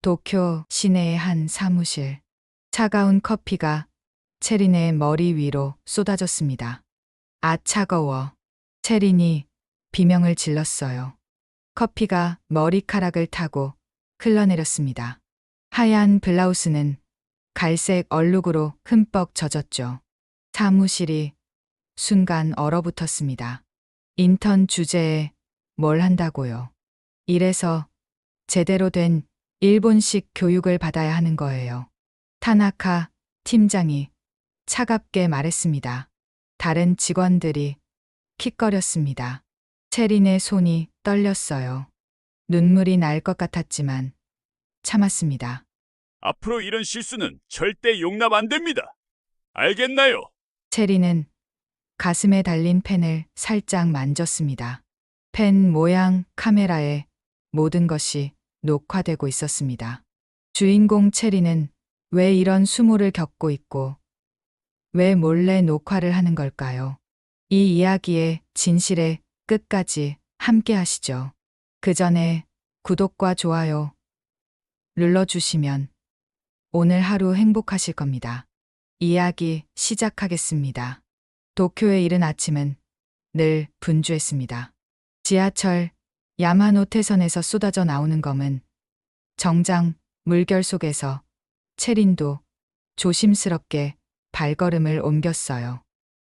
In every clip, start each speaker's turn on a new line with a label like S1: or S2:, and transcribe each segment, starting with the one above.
S1: 도쿄 시내의 한 사무실. 차가운 커피가 체린의 머리 위로 쏟아졌습니다. 아, 차가워. 체린이 비명을 질렀어요. 커피가 머리카락을 타고 흘러내렸습니다. 하얀 블라우스는 갈색 얼룩으로 흠뻑 젖었죠. 사무실이 순간 얼어붙었습니다. 인턴 주제에 뭘 한다고요? 이래서 제대로 된 일본식 교육을 받아야 하는 거예요. 타나카 팀장이 차갑게 말했습니다. 다른 직원들이 킥거렸습니다. 체린의 손이 떨렸어요. 눈물이 날 것 같았지만 참았습니다.
S2: 앞으로 이런 실수는 절대 용납 안 됩니다. 알겠나요?
S1: 체린은 가슴에 달린 펜을 살짝 만졌습니다. 펜 모양 카메라에 모든 것이 녹화되고 있었습니다. 주인공 체린은 왜 이런 수모를 겪고 있고 왜 몰래 녹화를 하는 걸까요? 이 이야기의 진실의 끝까지 함께 하시죠. 그 전에 구독과 좋아요 눌러주시면 오늘 하루 행복하실 겁니다. 이야기 시작하겠습니다. 도쿄의 이른 아침은 늘 분주했습니다. 지하철 야마노테선에서 쏟아져 나오는 검은 정장 물결 속에서 체린도 조심스럽게 발걸음을 옮겼어요.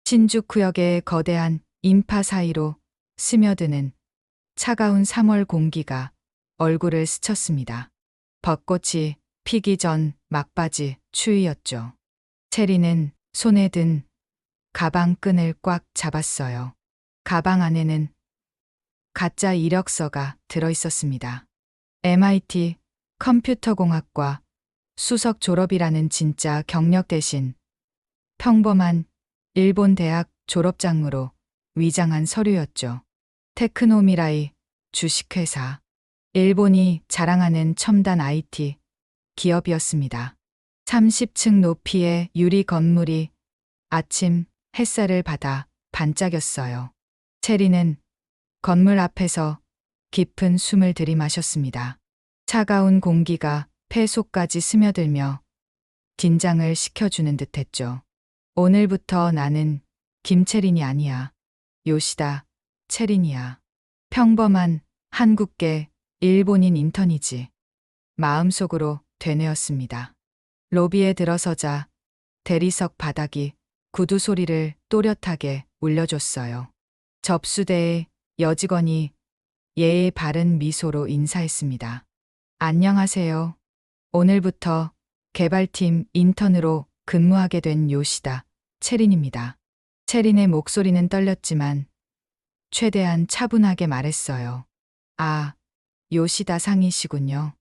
S1: 신주쿠역의 거대한 인파 사이로 스며드는 차가운 3월 공기가 얼굴을 스쳤습니다. 벚꽃이 피기 전 막바지 추위였죠. 체리는 손에 든 가방 끈을 꽉 잡았어요. 가방 안에는 가짜 이력서가 들어 있었습니다. MIT 컴퓨터공학과 수석 졸업이라는 진짜 경력 대신 평범한 일본 대학 졸업장으로 위장한 서류였죠. 테크노미라이 주식회사. 일본이 자랑하는 첨단 IT 기업이었습니다. 30층 높이의 유리 건물이 아침 햇살을 받아 반짝였어요. 체리는 건물 앞에서 깊은 숨을 들이마셨습니다. 차가운 공기가 폐 속까지 스며들며 긴장을 식혀주는 듯했죠. 오늘부터 나는 김체린이 아니야. 요시다 체린이야. 평범한 한국계 일본인 인턴이지. 마음속으로 되뇌었습니다. 로비에 들어서자 대리석 바닥이 구두 소리를 또렷하게 울려줬어요. 접수대에 여직원이 예의 바른 미소로 인사했습니다. 안녕하세요. 오늘부터 개발팀 인턴으로 근무하게 된 요시다 체린입니다. 체린의 목소리는 떨렸지만 최대한 차분하게 말했어요. 아, 요시다 상이시군요.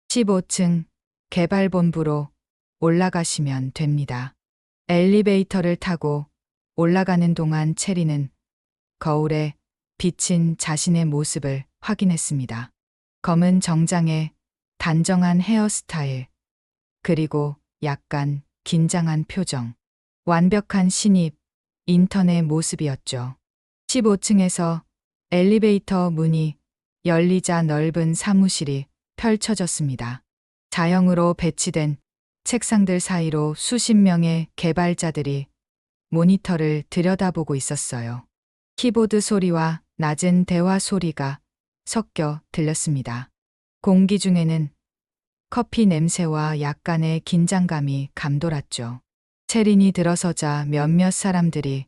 S1: 15층 개발본부로 올라가시면 됩니다. 엘리베이터를 타고 올라가는 동안 체리는 거울에 비친 자신의 모습을 확인했습니다. 검은 정장에 단정한 헤어스타일, 그리고 약간 긴장한 표정. 완벽한 신입 인턴의 모습이었죠. 15층에서 엘리베이터 문이 열리자 넓은 사무실이 펼쳐졌습니다. 자형으로 배치된 책상들 사이로 수십 명의 개발자들이 모니터를 들여다보고 있었어요. 키보드 소리와 낮은 대화 소리가 섞여 들렸습니다. 공기 중에는 커피 냄새와 약간의 긴장감이 감돌았죠. 체린이 들어서자 몇몇 사람들이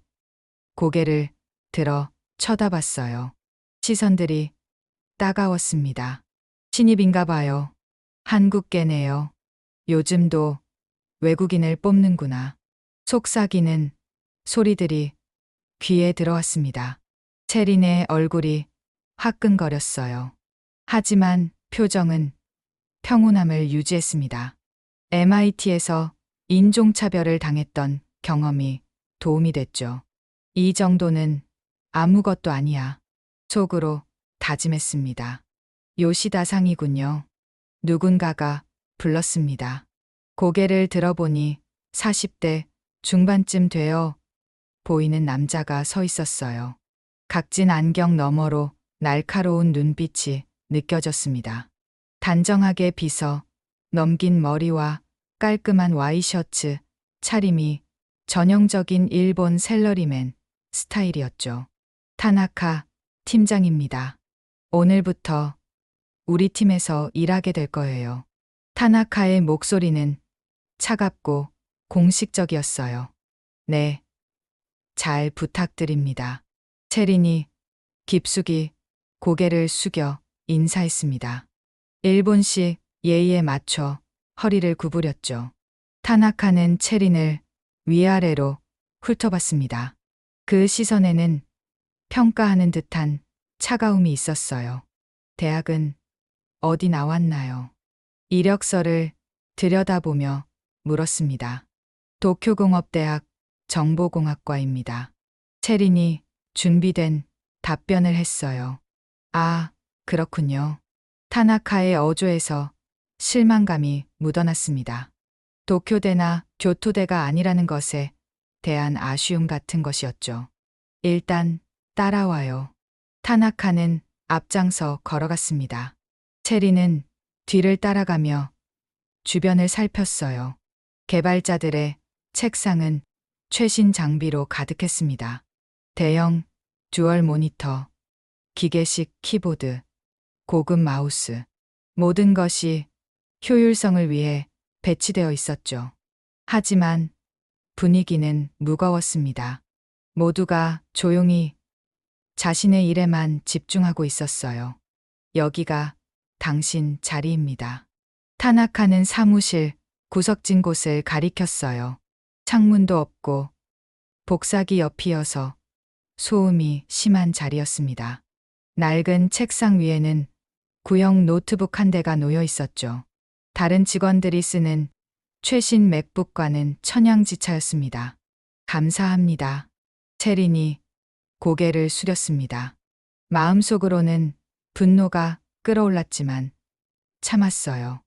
S1: 고개를 들어 쳐다봤어요. 시선들이 따가웠습니다. 신입인가 봐요. 한국계네요. 요즘도 외국인을 뽑는구나. 속삭이는 소리들이 귀에 들어왔습니다. 체린의 얼굴이 화끈거렸어요. 하지만 표정은 평온함을 유지했습니다. MIT에서 인종차별을 당했던 경험이 도움이 됐죠. 이 정도는 아무것도 아니야. 속으로 다짐했습니다. 요시다상이군요. 누군가가 불렀습니다. 고개를 들어보니 40대 중반쯤 되어 보이는 남자가 서 있었어요. 각진 안경 너머로 날카로운 눈빛이 느껴졌습니다. 단정하게 빗어 넘긴 머리와 깔끔한 와이셔츠, 차림이 전형적인 일본 샐러리맨 스타일이었죠. 타나카 팀장입니다. 오늘부터 우리 팀에서 일하게 될 거예요. 타나카의 목소리는 차갑고 공식적이었어요. 네, 잘 부탁드립니다. 체린이 깊숙이 고개를 숙여 인사했습니다. 일본식 예의에 맞춰 허리를 구부렸죠. 타나카는 체린을 위아래로 훑어봤습니다. 그 시선에는 평가하는 듯한 차가움이 있었어요. 대학은 어디 나왔나요? 이력서를 들여다보며 물었습니다. 도쿄공업대학 정보공학과입니다. 체린이 준비된 답변을 했어요. 아, 그렇군요. 타나카의 어조에서 실망감이 묻어났습니다. 도쿄대나 교토대가 아니라는 것에 대한 아쉬움 같은 것이었죠. 일단 따라와요. 타나카는 앞장서 걸어갔습니다. 체리는 뒤를 따라가며 주변을 살폈어요. 개발자들의 책상은 최신 장비로 가득했습니다. 대형 듀얼 모니터, 기계식 키보드, 고급 마우스, 모든 것이 효율성을 위해 배치되어 있었죠. 하지만 분위기는 무거웠습니다. 모두가 조용히 자신의 일에만 집중하고 있었어요. 여기가 당신 자리입니다. 타나카는 사무실 구석진 곳을 가리켰어요. 창문도 없고 복사기 옆이어서 소음이 심한 자리였습니다. 낡은 책상 위에는 구형 노트북 한 대가 놓여 있었죠. 다른 직원들이 쓰는 최신 맥북과는 천양지차였습니다. 감사합니다. 체린이 고개를 숙였습니다. 마음속으로는 분노가 끓어올랐지만 참았어요.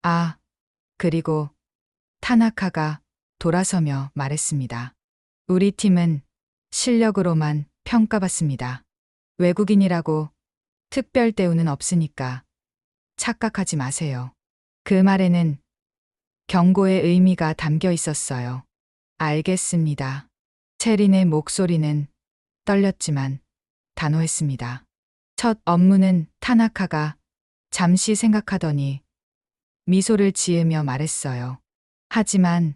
S1: 아, 그리고 타나카가 돌아서며 말했습니다. 우리 팀은 실력으로만 평가받습니다. 외국인이라고 특별 대우는 없으니까 착각하지 마세요. 그 말에는 경고의 의미가 담겨 있었어요. 알겠습니다. 체린의 목소리는 떨렸지만 단호했습니다. 첫 업무는 타나카가 잠시 생각하더니 미소를 지으며 말했어요. 하지만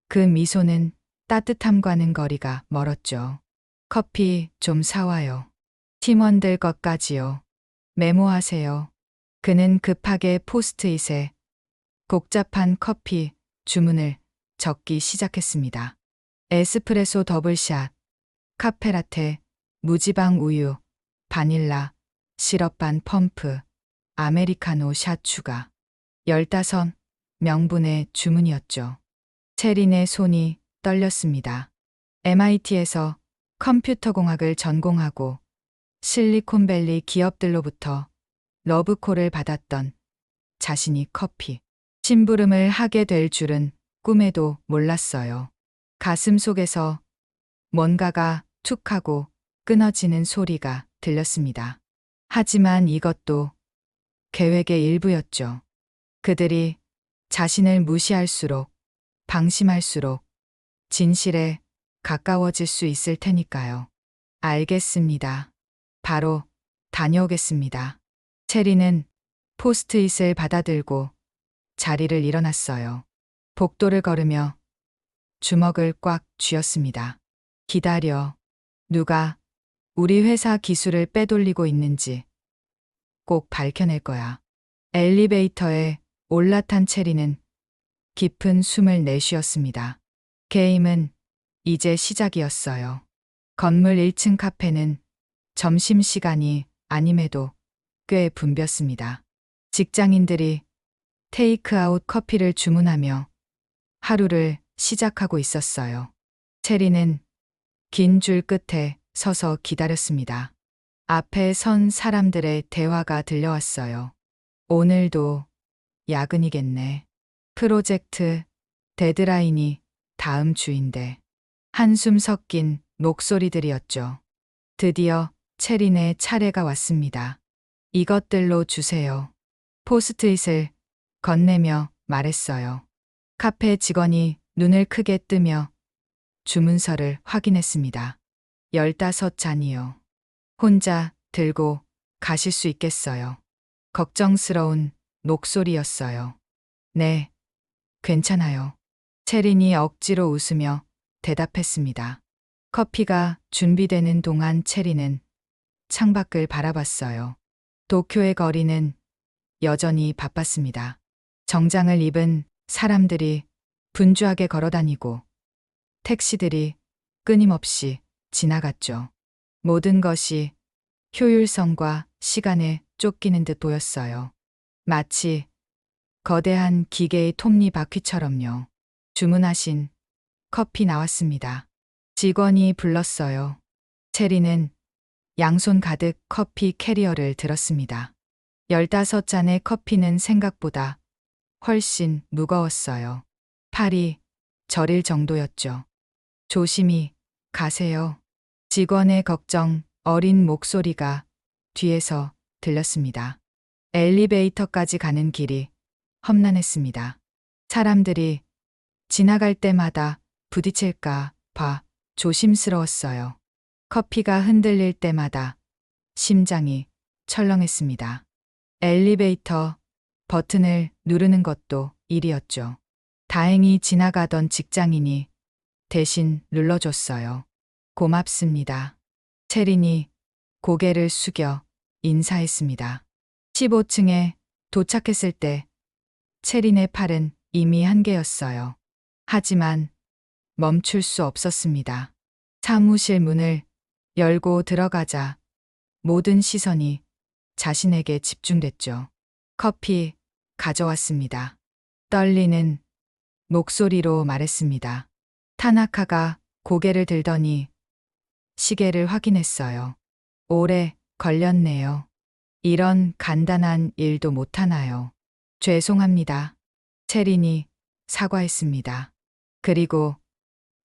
S1: 그 미소는 따뜻함과는 거리가 멀었죠. 커피 좀 사와요. 팀원들 것까지요. 메모하세요. 그는 급하게 포스트잇에 복잡한 커피 주문을 적기 시작했습니다. 에스프레소 더블샷, 카페라테, 무지방 우유, 바닐라, 시럽 반 펌프, 아메리카노 샷 추가. 15명분의 주문이었죠. 체린의 손이 떨렸습니다. MIT에서 컴퓨터공학을 전공하고 실리콘밸리 기업들로부터 러브콜을 받았던 자신이 커피 심부름을 하게 될 줄은 꿈에도 몰랐어요. 가슴 속에서 뭔가가 툭 하고 끊어지는 소리가 들렸습니다. 하지만 이것도 계획의 일부였죠. 그들이 자신을 무시할수록 방심할수록 진실에 가까워질 수 있을 테니까요. 알겠습니다. 바로 다녀오겠습니다. 체리는 포스트잇을 받아들고 자리를 일어났어요. 복도를 걸으며 주먹을 꽉 쥐었습니다. 기다려. 누가 우리 회사 기술을 빼돌리고 있는지 꼭 밝혀낼 거야. 엘리베이터에 올라탄 체리는 깊은 숨을 내쉬었습니다. 게임은 이제 시작이었어요. 건물 1층 카페는 점심시간이 아님에도 꽤 붐볐습니다. 직장인들이 테이크아웃 커피를 주문하며 하루를 시작하고 있었어요. 체리는 긴 줄 끝에 서서 기다렸습니다. 앞에 선 사람들의 대화가 들려왔어요. 오늘도 야근이겠네. 프로젝트 데드라인이 다음 주인데. 한숨 섞인 목소리들이었죠. 드디어 체린의 차례가 왔습니다. 이것들로 주세요. 포스트잇을 건네며 말했어요. 카페 직원이 눈을 크게 뜨며 주문서를 확인했습니다. 15잔이요. 혼자 들고 가실 수 있겠어요. 걱정스러운 목소리였어요. 네, 괜찮아요. 체린이 억지로 웃으며 대답했습니다. 커피가 준비되는 동안 체리는 창밖을 바라봤어요. 도쿄의 거리는 여전히 바빴습니다. 정장을 입은 사람들이 분주하게 걸어다니고 택시들이 끊임없이 지나갔죠. 모든 것이 효율성과 시간에 쫓기는 듯 보였어요. 마치 거대한 기계의 톱니바퀴처럼요. 주문하신 커피 나왔습니다. 직원이 불렀어요. 체리는 양손 가득 커피 캐리어를 들었습니다. 15잔의 커피는 생각보다 훨씬 무거웠어요. 팔이 저릴 정도였죠. 조심히 가세요. 직원의 걱정 어린 목소리가 뒤에서 들렸습니다. 엘리베이터까지 가는 길이 험난했습니다. 사람들이 지나갈 때마다 부딪힐까 봐 조심스러웠어요. 커피가 흔들릴 때마다 심장이 철렁했습니다. 엘리베이터 버튼을 누르는 것도 일이었죠. 다행히 지나가던 직장인이 대신 눌러줬어요. 고맙습니다. 체린이 고개를 숙여 인사했습니다. 15층에 도착했을 때 체린의 팔은 이미 한계였어요. 하지만 멈출 수 없었습니다. 사무실 문을 열고 들어가자 모든 시선이 자신에게 집중됐죠. 커피 가져왔습니다. 떨리는 목소리로 말했습니다. 타나카가 고개를 들더니 시계를 확인했어요. 오래 걸렸네요. 이런 간단한 일도 못하나요? 죄송합니다. 체린이 사과했습니다. 그리고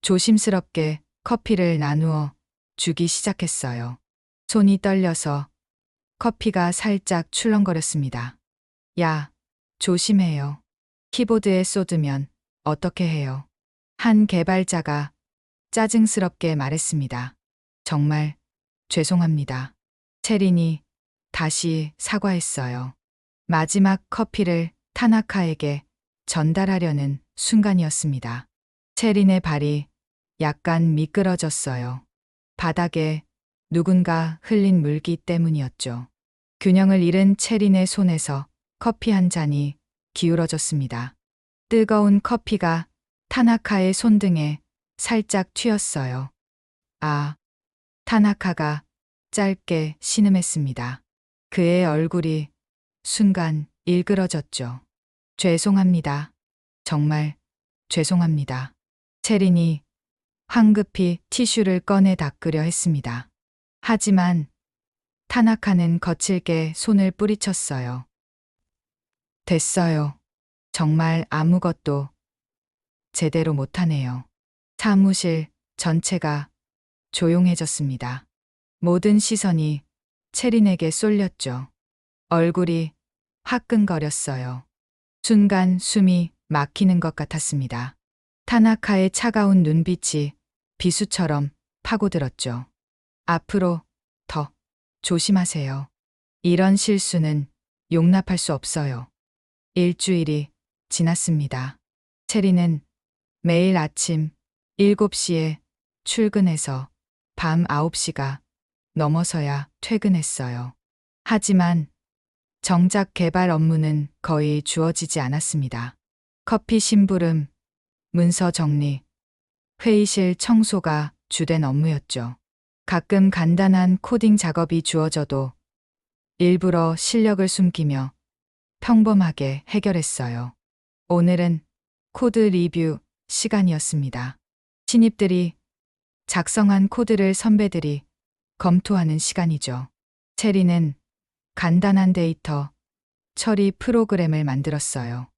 S1: 조심스럽게 커피를 나누어 주기 시작했어요. 손이 떨려서 커피가 살짝 출렁거렸습니다. 야, 조심해요. 키보드에 쏟으면 어떻게 해요? 한 개발자가 짜증스럽게 말했습니다. 정말 죄송합니다. 체린이 다시 사과했어요. 마지막 커피를 타나카에게 전달하려는 순간이었습니다. 체린의 발이 약간 미끄러졌어요. 바닥에 누군가 흘린 물기 때문이었죠. 균형을 잃은 체린의 손에서 커피 한 잔이 기울어졌습니다. 뜨거운 커피가 타나카의 손등에 살짝 튀었어요. 아, 타나카가 짧게 신음했습니다. 그의 얼굴이 순간 일그러졌죠. 죄송합니다. 정말 죄송합니다. 체린이 황급히 티슈를 꺼내 닦으려 했습니다. 하지만 타나카는 거칠게 손을 뿌리쳤어요. 됐어요. 정말 아무것도 제대로 못하네요. 사무실 전체가 조용해졌습니다. 모든 시선이 체린에게 쏠렸죠. 얼굴이 화끈거렸어요. 순간 숨이 막히는 것 같았습니다. 타나카의 차가운 눈빛이 비수처럼 파고들었죠. 앞으로 더 조심하세요. 이런 실수는 용납할 수 없어요. 일주일이 지났습니다. 체리는 매일 아침 7시에 출근해서 밤 9시가 넘어서야 퇴근했어요. 하지만 정작 개발 업무는 거의 주어지지 않았습니다. 커피 심부름, 문서 정리, 회의실 청소가 주된 업무였죠. 가끔 간단한 코딩 작업이 주어져도 일부러 실력을 숨기며 평범하게 해결했어요. 오늘은 코드 리뷰 시간이었습니다. 신입들이 작성한 코드를 선배들이 검토하는 시간이죠. 체리는 간단한 데이터 처리 프로그램을 만들었어요.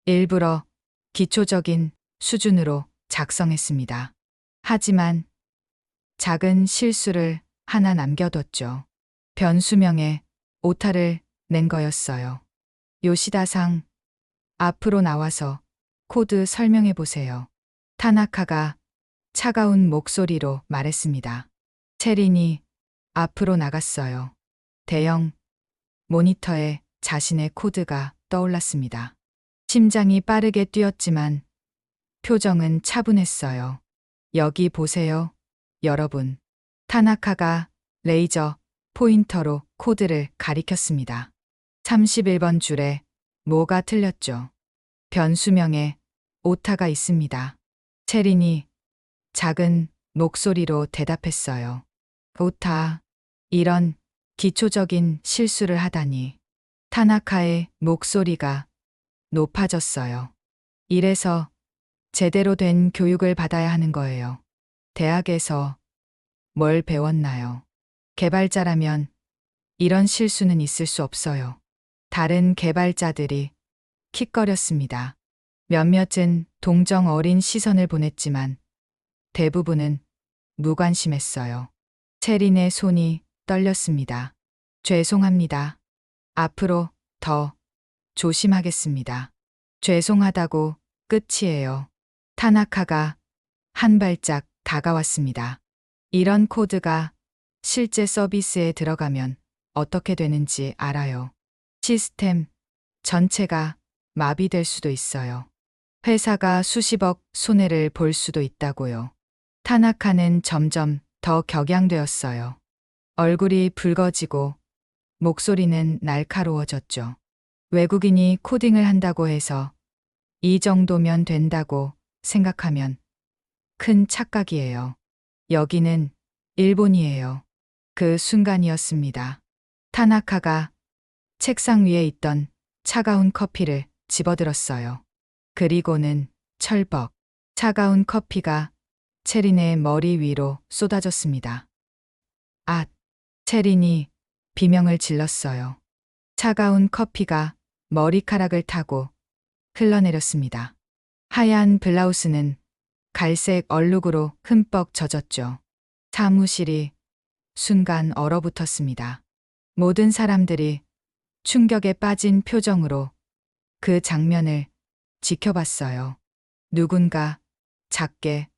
S1: 일부러 기초적인 수준으로 작성했습니다. 하지만 작은 실수를 하나 남겨뒀죠. 변수명에 오타를 낸 거였어요. 요시다상 앞으로 나와서 코드 설명해 보세요. 타나카가 차가운 목소리로 말했습니다. 체린이 앞으로 나갔어요. 대형 모니터에 자신의 코드가 떠올랐습니다. 심장이 빠르게 뛰었지만 표정은 차분했어요. 여기 보세요, 여러분. 타나카가 레이저 포인터로 코드를 가리켰습니다. 31번 줄에 뭐가 틀렸죠? 변수명에 오타가 있습니다. 체린이 작은 목소리로 대답했어요. 오타, 이런 기초적인 실수를 하다니. 타나카의 목소리가 높아졌어요. 이래서 제대로 된 교육을 받아야 하는 거예요. 대학에서 뭘 배웠나요? 개발자라면 이런 실수는 있을 수 없어요. 다른 개발자들이 킥거렸습니다. 몇몇은 동정 어린 시선을 보냈지만 대부분은 무관심했어요. 체린의 손이 떨렸습니다. 죄송합니다. 앞으로 더 조심하겠습니다. 죄송하다고 끝이에요. 타나카가 한 발짝 다가왔습니다. 이런 코드가 실제 서비스에 들어가면 어떻게 되는지 알아요. 시스템 전체가 마비될 수도 있어요. 회사가 수십억 손해를 볼 수도 있다고요. 타나카는 점점 더 격양되었어요. 얼굴이 붉어지고 목소리는 날카로워졌죠. 외국인이 코딩을 한다고 해서 이 정도면 된다고 생각하면 큰 착각이에요. 여기는 일본이에요. 그 순간이었습니다. 타나카가 책상 위에 있던 차가운 커피를 집어들었어요. 그리고는 철벅 차가운 커피가 체린의 머리 위로 쏟아졌습니다. 앗! 체린이 비명을 질렀어요. 차가운 커피가 머리카락을 타고 흘러내렸습니다. 하얀 블라우스는 갈색 얼룩으로 흠뻑 젖었죠. 사무실이 순간 얼어붙었습니다. 모든 사람들이 충격에 빠진 표정으로 그 장면을 지켜봤어요. 누군가 작게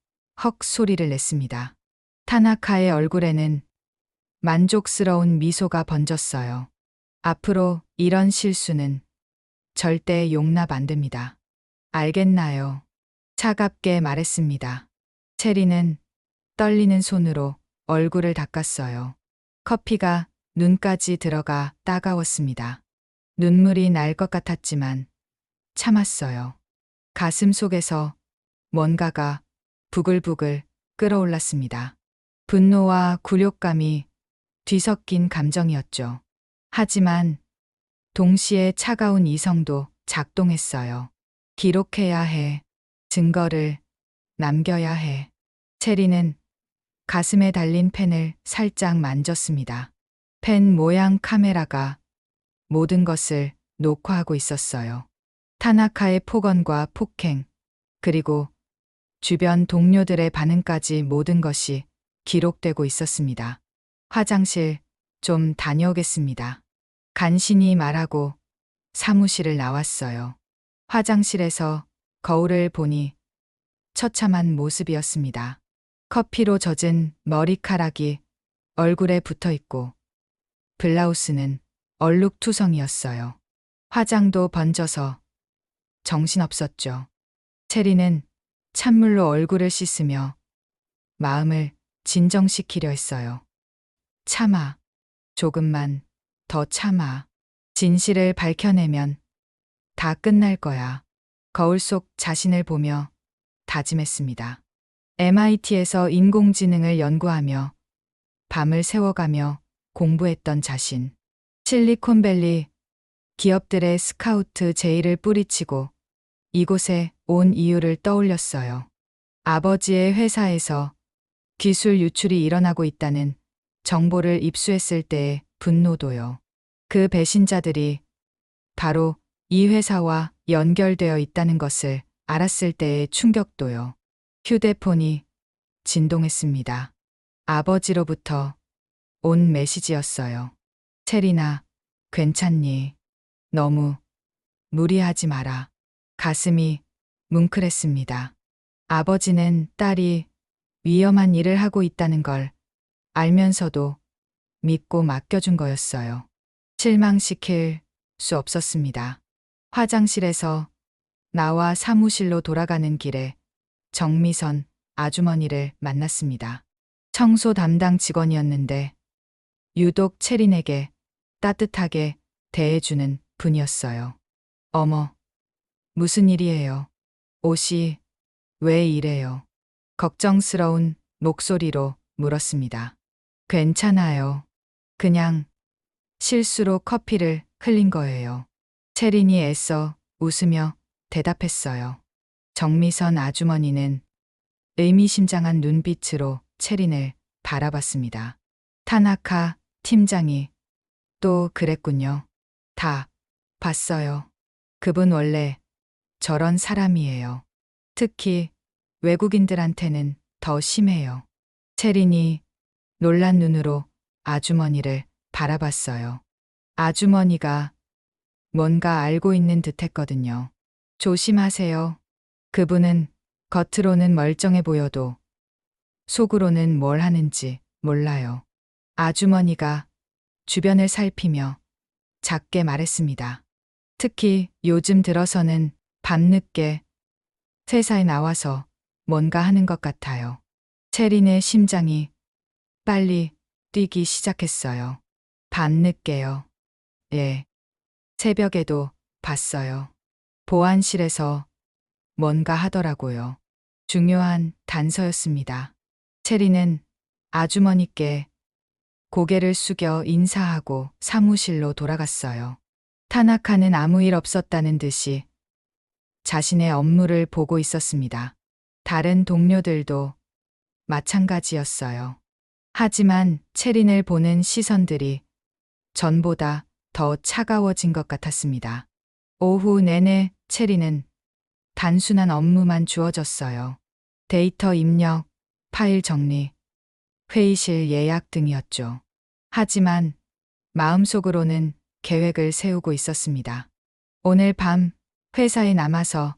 S1: 헉 소리를 냈습니다. 타나카의 얼굴에는 만족스러운 미소가 번졌어요. 앞으로 이런 실수는 절대 용납 안 됩니다. 알겠나요? 차갑게 말했습니다. 체리는 떨리는 손으로 얼굴을 닦았어요. 커피가 눈까지 들어가 따가웠습니다. 눈물이 날 것 같았지만 참았어요. 가슴 속에서 뭔가가 부글부글 끓어올랐습니다. 분노와 굴욕감이 뒤섞인 감정이었죠. 하지만 동시에 차가운 이성도 작동했어요. 기록해야 해. 증거를 남겨야 해. 체리는 가슴에 달린 펜을 살짝 만졌습니다. 펜 모양 카메라가 모든 것을 녹화하고 있었어요. 타나카의 폭언과 폭행, 그리고 주변 동료들의 반응까지 모든 것이 기록되고 있었습니다. 화장실 좀 다녀오겠습니다. 간신히 말하고 사무실을 나왔어요. 화장실에서 거울을 보니 처참한 모습이었습니다. 커피로 젖은 머리카락이 얼굴에 붙어 있고 블라우스는 얼룩투성이었어요. 화장도 번져서 정신없었죠. 체리는 찬물로 얼굴을 씻으며 마음을 진정시키려 했어요. 참아. 조금만 더 참아. 진실을 밝혀내면 다 끝날 거야. 거울 속 자신을 보며 다짐했습니다. MIT에서 인공지능을 연구하며 밤을 새워가며 공부했던 자신. 실리콘밸리 기업들의 스카우트 제의를 뿌리치고 이곳에 온 이유를 떠올렸어요. 아버지의 회사에서 기술 유출이 일어나고 있다는 정보를 입수했을 때의 분노도요. 그 배신자들이 바로 이 회사와 연결되어 있다는 것을 알았을 때의 충격도요. 휴대폰이 진동했습니다. 아버지로부터 온 메시지였어요. 체리나, 괜찮니? 너무 무리하지 마라. 가슴이 뭉클했습니다. 아버지는 딸이 위험한 일을 하고 있다는 걸 알면서도 믿고 맡겨준 거였어요. 실망시킬 수 없었습니다. 화장실에서 나와 사무실로 돌아가는 길에 정미선 아주머니를 만났습니다. 청소 담당 직원이었는데 유독 채린에게 따뜻하게 대해주는 분이었어요. 어머, 무슨 일이에요? 옷이 왜 이래요? 걱정스러운 목소리로 물었습니다. 괜찮아요. 그냥 실수로 커피를 흘린 거예요. 채린이 애써 웃으며 대답했어요. 정미선 아주머니는 의미심장한 눈빛으로 채린을 바라봤습니다. 타나카 팀장이 또 그랬군요. 다 봤어요. 그분 원래 저런 사람이에요. 특히 외국인들한테는 더 심해요. 채린이 놀란 눈으로 아주머니를 바라봤어요. 아주머니가 뭔가 알고 있는 듯 했거든요. 조심하세요. 그분은 겉으로는 멀쩡해 보여도 속으로는 뭘 하는지 몰라요. 아주머니가 주변을 살피며 작게 말했습니다. 특히 요즘 들어서는 밤늦게 회사에 나와서 뭔가 하는 것 같아요. 채린의 심장이 빨리 뛰기 시작했어요. 밤늦게요. 예. 새벽에도 봤어요. 보안실에서 뭔가 하더라고요. 중요한 단서였습니다. 체리는 아주머니께 고개를 숙여 인사하고 사무실로 돌아갔어요. 타나카는 아무 일 없었다는 듯이 자신의 업무를 보고 있었습니다. 다른 동료들도 마찬가지였어요. 하지만 채린을 보는 시선들이 전보다 더 차가워진 것 같았습니다. 오후 내내 채린은 단순한 업무만 주어졌어요. 데이터 입력, 파일 정리, 회의실 예약 등이었죠. 하지만 마음속으로는 계획을 세우고 있었습니다. 오늘 밤 회사에 남아서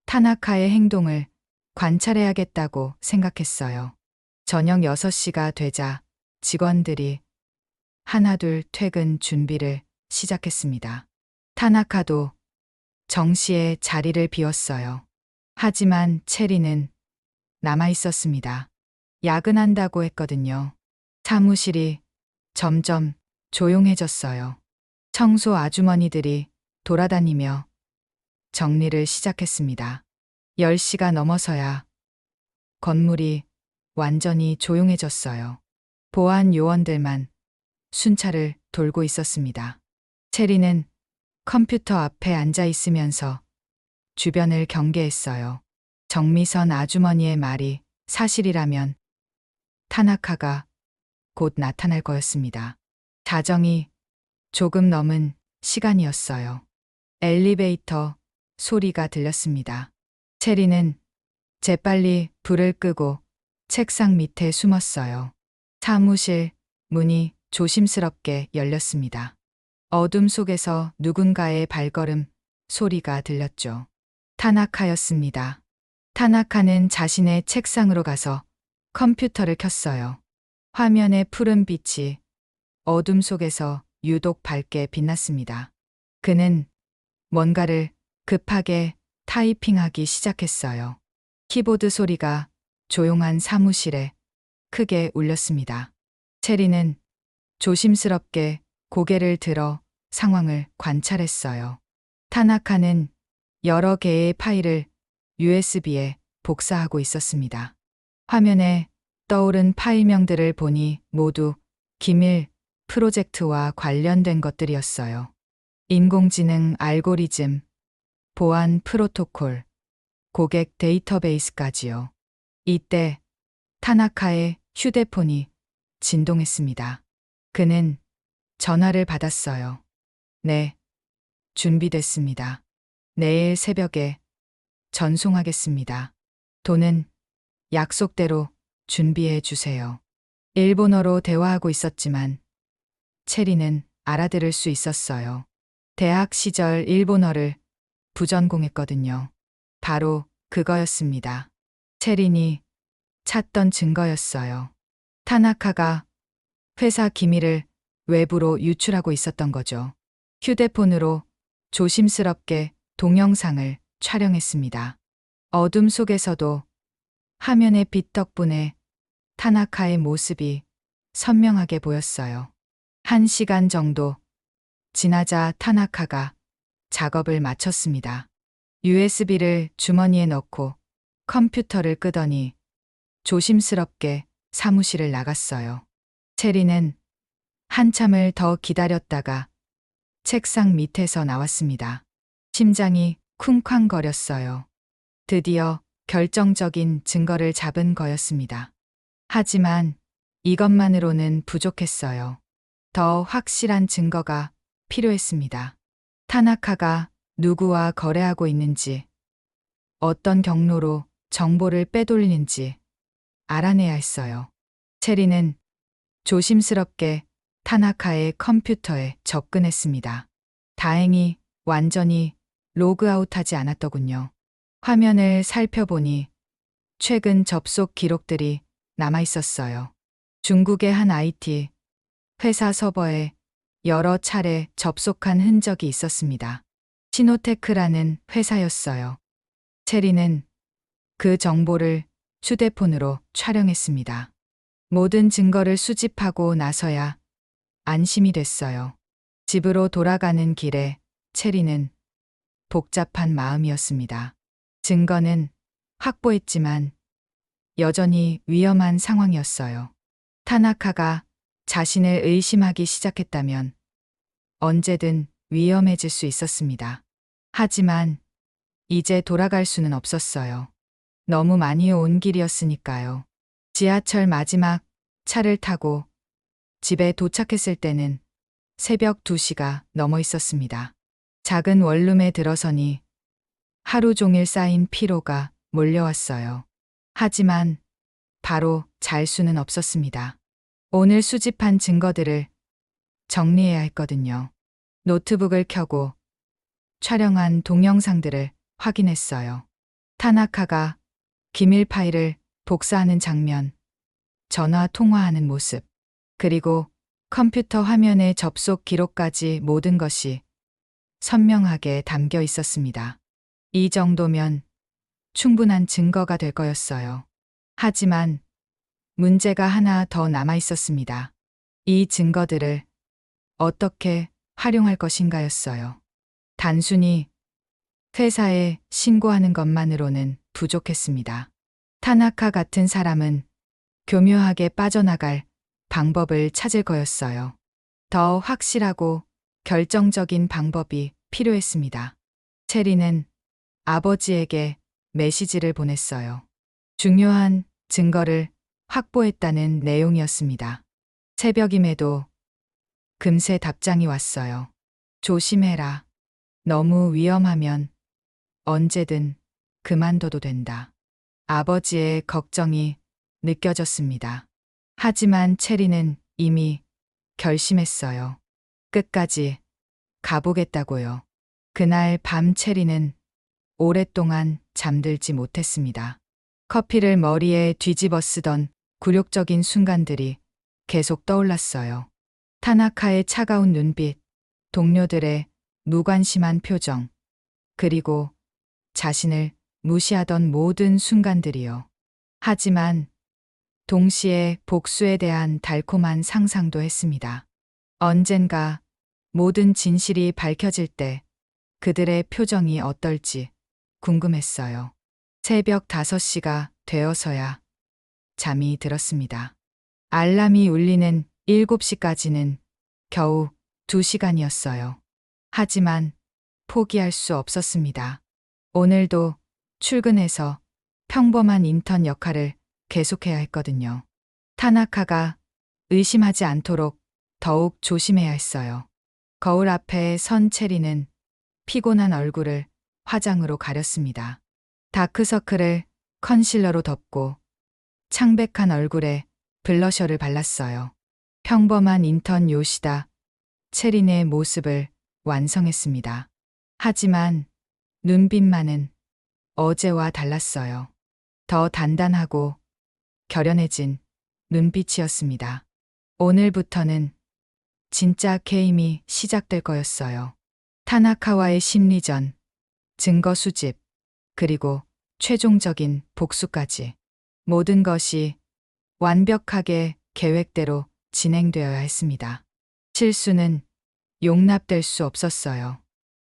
S1: 타나카의 행동을 관찰해야겠다고 생각했어요. 저녁 6시가 되자 직원들이 하나둘 퇴근 준비를 시작했습니다. 타나카도 정시에 자리를 비웠어요. 하지만 체리는 남아 있었습니다. 야근한다고 했거든요. 사무실이 점점 조용해졌어요. 청소 아주머니들이 돌아다니며 정리를 시작했습니다. 10시가 넘어서야 건물이 완전히 조용해졌어요. 보안 요원들만 순찰을 돌고 있었습니다. 체리는 컴퓨터 앞에 앉아 있으면서 주변을 경계했어요. 정미선 아주머니의 말이 사실이라면 타나카가 곧 나타날 거였습니다. 자정이 조금 넘은 시간이었어요. 엘리베이터 소리가 들렸습니다. 체리는 재빨리 불을 끄고 책상 밑에 숨었어요. 사무실 문이 조심스럽게 열렸습니다. 어둠 속에서 누군가의 발걸음 소리가 들렸죠. 타나카였습니다. 타나카는 자신의 책상으로 가서 컴퓨터를 켰어요. 화면의 푸른 빛이 어둠 속에서 유독 밝게 빛났습니다. 그는 뭔가를 급하게 타이핑하기 시작했어요. 키보드 소리가 조용한 사무실에 크게 울렸습니다. 체리는 조심스럽게 고개를 들어 상황을 관찰했어요. 타나카는 여러 개의 파일을 USB에 복사하고 있었습니다. 화면에 떠오른 파일명들을 보니 모두 기밀 프로젝트와 관련된 것들이었어요. 인공지능 알고리즘, 보안 프로토콜, 고객 데이터베이스까지요. 이때 타나카의 휴대폰이 진동했습니다. 그는 전화를 받았어요. 네, 준비됐습니다. 내일 새벽에 전송하겠습니다. 돈은 약속대로 준비해 주세요. 일본어로 대화하고 있었지만 체리는 알아들을 수 있었어요. 대학 시절 일본어를 부전공했거든요. 바로 그거였습니다. 체린이 찾던 증거였어요. 타나카가 회사 기밀을 외부로 유출하고 있었던 거죠. 휴대폰으로 조심스럽게 동영상을 촬영했습니다. 어둠 속에서도 화면의 빛 덕분에 타나카의 모습이 선명하게 보였어요. 1시간 정도 지나자 타나카가 작업을 마쳤습니다. USB를 주머니에 넣고 컴퓨터를 끄더니 조심스럽게 사무실을 나갔어요. 체리는 한참을 더 기다렸다가 책상 밑에서 나왔습니다. 심장이 쿵쾅거렸어요. 드디어 결정적인 증거를 잡은 거였습니다. 하지만 이것만으로는 부족했어요. 더 확실한 증거가 필요했습니다. 타나카가 누구와 거래하고 있는지, 어떤 경로로 정보를 빼돌리는지 알아내야 했어요. 체리는 조심스럽게 타나카의 컴퓨터에 접근했습니다. 다행히 완전히 로그아웃하지 않았더군요. 화면을 살펴보니 최근 접속 기록들이 남아 있었어요. 중국의 한 IT 회사 서버에 여러 차례 접속한 흔적이 있었습니다. 시노테크라는 회사였어요. 체리는 그 정보를 휴대폰으로 촬영했습니다. 모든 증거를 수집하고 나서야 안심이 됐어요. 집으로 돌아가는 길에 체리는 복잡한 마음이었습니다. 증거는 확보했지만 여전히 위험한 상황이었어요. 타나카가 자신을 의심하기 시작했다면 언제든 위험해질 수 있었습니다. 하지만 이제 돌아갈 수는 없었어요. 너무 많이 온 길이었으니까요. 지하철 마지막 차를 타고 집에 도착했을 때는 새벽 2시가 넘어 있었습니다. 작은 원룸에 들어서니 하루 종일 쌓인 피로가 몰려왔어요. 하지만 바로 잘 수는 없었습니다. 오늘 수집한 증거들을 정리해야 했거든요. 노트북을 켜고 촬영한 동영상들을 확인했어요. 타나카가 기밀 파일을 복사하는 장면, 전화 통화하는 모습, 그리고 컴퓨터 화면의 접속 기록까지 모든 것이 선명하게 담겨 있었습니다. 이 정도면 충분한 증거가 될 거였어요. 하지만 문제가 하나 더 남아 있었습니다. 이 증거들을 어떻게 활용할 것인가였어요. 단순히 회사에 신고하는 것만으로는 부족했습니다. 타나카 같은 사람은 교묘하게 빠져나갈 방법을 찾을 거였어요. 더 확실하고 결정적인 방법이 필요했습니다. 체리는 아버지에게 메시지를 보냈어요. 중요한 증거를 확보했다는 내용이었습니다. 새벽임에도 금세 답장이 왔어요. 조심해라. 너무 위험하면 언제든 그만둬도 된다. 아버지의 걱정이 느껴졌습니다. 하지만 체리는 이미 결심했어요. 끝까지 가보겠다고요. 그날 밤 체리는 오랫동안 잠들지 못했습니다. 커피를 머리에 뒤집어 쓰던 굴욕적인 순간들이 계속 떠올랐어요. 타나카의 차가운 눈빛, 동료들의 무관심한 표정, 그리고 자신을 무시하던 모든 순간들이요. 하지만 동시에 복수에 대한 달콤한 상상도 했습니다. 언젠가 모든 진실이 밝혀질 때 그들의 표정이 어떨지 궁금했어요. 새벽 5시가 되어서야 잠이 들었습니다. 알람이 울리는 7시까지는 겨우 2시간이었어요. 하지만 포기할 수 없었습니다. 오늘도 출근해서 평범한 인턴 역할을 계속해야 했거든요. 타나카가 의심하지 않도록 더욱 조심해야 했어요. 거울 앞에 선 체리는 피곤한 얼굴을 화장으로 가렸습니다. 다크서클을 컨실러로 덮고 창백한 얼굴에 블러셔를 발랐어요. 평범한 인턴 요시다 체린의 모습을 완성했습니다. 하지만 눈빛만은 어제와 달랐어요. 더 단단하고 결연해진 눈빛이었습니다. 오늘부터는 진짜 게임이 시작될 거였어요. 타나카와의 심리전, 증거 수집, 그리고 최종적인 복수까지. 모든 것이 완벽하게 계획대로 진행되어야 했습니다. 실수는 용납될 수 없었어요.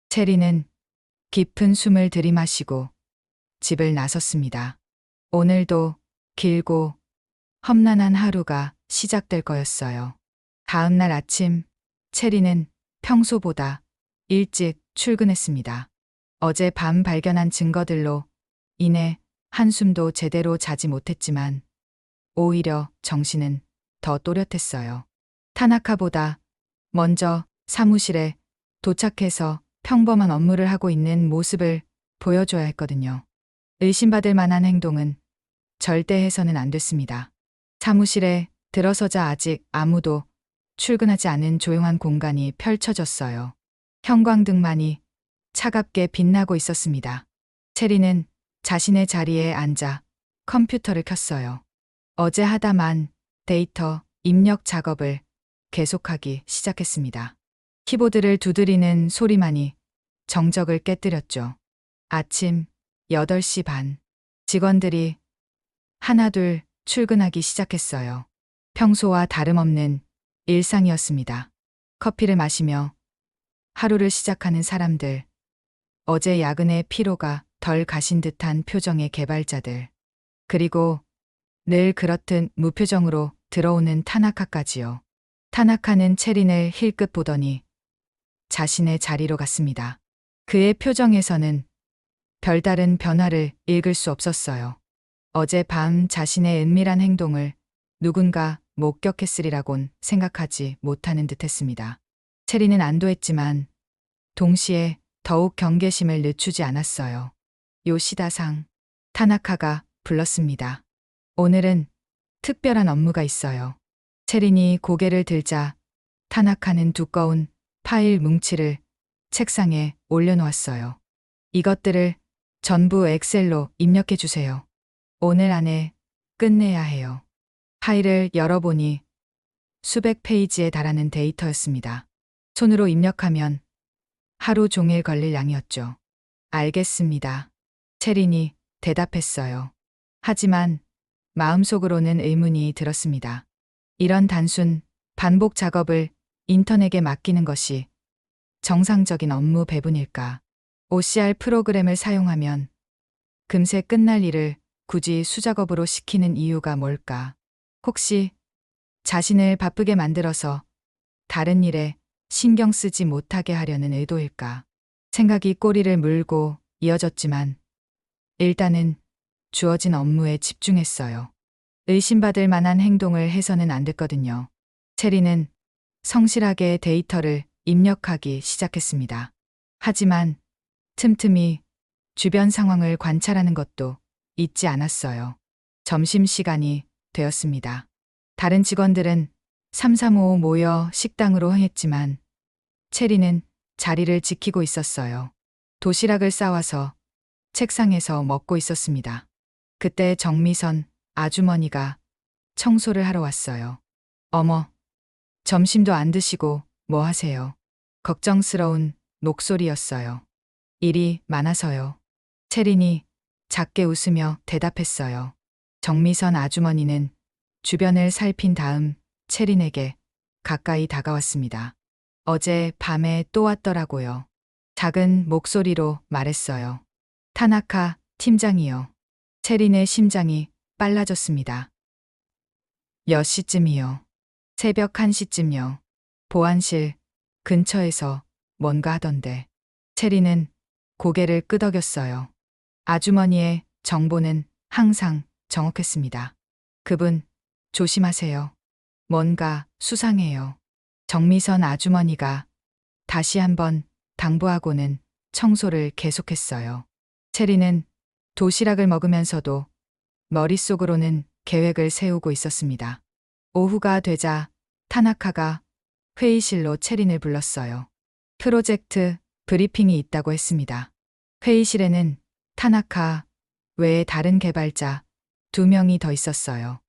S1: 체리는 깊은 숨을 들이마시고 집을 나섰습니다. 오늘도 길고 험난한 하루가 시작될 거였어요. 다음 날 아침, 체리는 평소보다 일찍 출근했습니다. 어제 밤 발견한 증거들로 인해 한숨도 제대로 자지 못했지만 오히려 정신은 더 또렷했어요. 타나카보다 먼저 사무실에 도착해서 평범한 업무를 하고 있는 모습을 보여줘야 했거든요. 의심받을 만한 행동은 절대 해서는 안 됐습니다. 사무실에 들어서자 아직 아무도 출근하지 않은 조용한 공간이 펼쳐졌어요. 형광등만이 차갑게 빛나고 있었습니다. 체리는 자신의 자리에 앉아 컴퓨터를 켰어요. 어제 하다만 데이터 입력 작업을 계속하기 시작했습니다. 키보드를 두드리는 소리만이 정적을 깨뜨렸죠. 아침 8시 반. 직원들이 하나둘 출근하기 시작했어요. 평소와 다름없는 일상이었습니다. 커피를 마시며 하루를 시작하는 사람들, 어제 야근의 피로가 덜 가신 듯한 표정의 개발자들, 그리고 늘 그렇듯 무표정으로 들어오는 타나카까지요. 타나카는 체린을 힐끗 보더니 자신의 자리로 갔습니다. 그의 표정에서는 별다른 변화를 읽을 수 없었어요. 어제 밤 자신의 은밀한 행동을 누군가 목격했으리라곤 생각하지 못하는 듯했습니다. 체리는 안도했지만 동시에 더욱 경계심을 늦추지 않았어요. 요시다상, 타나카가 불렀습니다. 오늘은 특별한 업무가 있어요. 체린이 고개를 들자 타나카는 두꺼운 파일 뭉치를 책상에 올려놓았어요. 이것들을 전부 엑셀로 입력해 주세요. 오늘 안에 끝내야 해요. 파일을 열어보니 수백 페이지에 달하는 데이터였습니다. 손으로 입력하면 하루 종일 걸릴 양이었죠. 알겠습니다. 체린이 대답했어요. 하지만 마음속으로는 의문이 들었습니다. 이런 단순 반복 작업을 인턴에게 맡기는 것이 정상적인 업무 배분일까? OCR 프로그램을 사용하면 금세 끝날 일을 굳이 수작업으로 시키는 이유가 뭘까? 혹시 자신을 바쁘게 만들어서 다른 일에 신경 쓰지 못하게 하려는 의도일까? 생각이 꼬리를 물고 이어졌지만 일단은 주어진 업무에 집중했어요. 의심받을 만한 행동을 해서는 안 됐거든요. 체리는 성실하게 데이터를 입력하기 시작했습니다. 하지만 틈틈이 주변 상황을 관찰하는 것도 잊지 않았어요. 점심시간이 되었습니다. 다른 직원들은 335 모여 식당으로 향했지만 체리는 자리를 지키고 있었어요. 도시락을 싸와서 책상에서 먹고 있었습니다. 그때 정미선 아주머니가 청소를 하러 왔어요. 어머, 점심도 안 드시고 뭐 하세요? 걱정스러운 목소리였어요. 일이 많아서요. 체린이 작게 웃으며 대답했어요. 정미선 아주머니는 주변을 살핀 다음 체린에게 가까이 다가왔습니다. 어제 밤에 또 왔더라고요. 작은 목소리로 말했어요. 타나카 팀장이요. 체린의 심장이 빨라졌습니다. 몇 시쯤이요? 새벽 1시쯤요. 보안실 근처에서 뭔가 하던데. 체린은 고개를 끄덕였어요. 아주머니의 정보는 항상 정확했습니다. 그분 조심하세요. 뭔가 수상해요. 정미선 아주머니가 다시 한번 당부하고는 청소를 계속했어요. 체리는 도시락을 먹으면서도 머릿속으로는 계획을 세우고 있었습니다. 오후가 되자 타나카가 회의실로 체린을 불렀어요. 프로젝트 브리핑이 있다고 했습니다. 회의실에는 타나카 외에 다른 개발자 2명이 더 있었어요.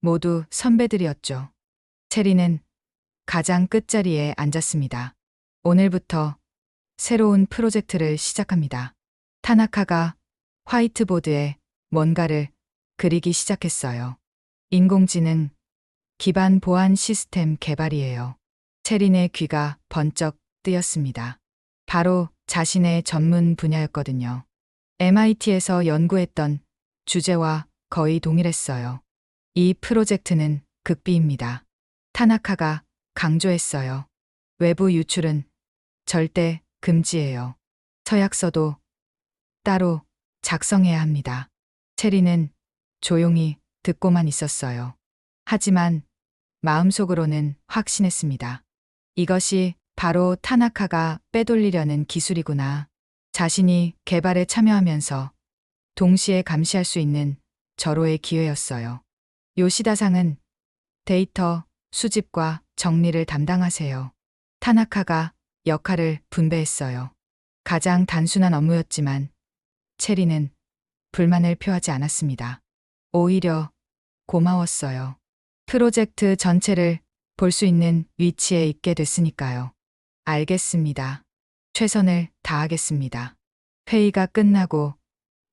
S1: 모두 선배들이었죠. 체리는 가장 끝자리에 앉았습니다. 오늘부터 새로운 프로젝트를 시작합니다. 타나카가 화이트보드에 뭔가를 그리기 시작했어요. 인공지능 기반 보안 시스템 개발이에요. 체린의 귀가 번쩍 뜨였습니다. 바로 자신의 전문 분야였거든요. MIT에서 연구했던 주제와 거의 동일했어요. 이 프로젝트는 극비입니다. 타나카가 강조했어요. 외부 유출은 절대 금지예요. 서약서도 따로 작성해야 합니다. 체리는 조용히 듣고만 있었어요. 하지만 마음속으로는 확신했습니다. 이것이 바로 타나카가 빼돌리려는 기술이구나. 자신이 개발에 참여하면서 동시에 감시할 수 있는 절호의 기회였어요. 요시다상은 데이터 수집과 정리를 담당하세요. 타나카가 역할을 분배했어요. 가장 단순한 업무였지만 체리는 불만을 표하지 않았습니다. 오히려 고마웠어요. 프로젝트 전체를 볼 수 있는 위치에 있게 됐으니까요. 알겠습니다. 최선을 다하겠습니다. 회의가 끝나고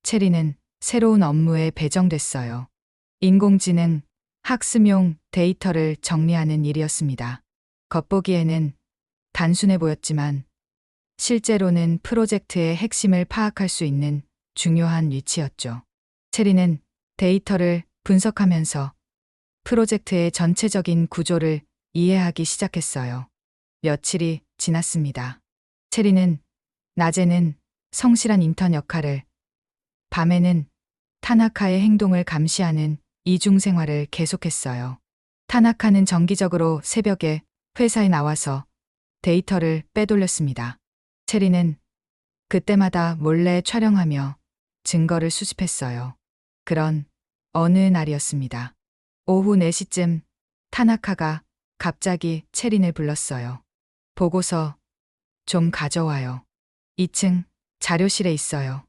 S1: 체리는 새로운 업무에 배정됐어요. 인공지능 학습용 데이터를 정리하는 일이었습니다. 겉보기에는 단순해 보였지만 실제로는 프로젝트의 핵심을 파악할 수 있는 중요한 위치였죠. 체리는 데이터를 분석하면서 프로젝트의 전체적인 구조를 이해하기 시작했어요. 며칠이 지났습니다. 체리는 낮에는 성실한 인턴 역할을, 밤에는 타나카의 행동을 감시하는 이중 생활을 계속했어요. 타나카는 정기적으로 새벽에 회사에 나와서 데이터를 빼돌렸습니다. 체리는 그때마다 몰래 촬영하며 증거를 수집했어요. 그런 어느 날이었습니다. 오후 4시쯤 타나카가 갑자기 체린을 불렀어요. 보고서 좀 가져와요. 2층 자료실에 있어요.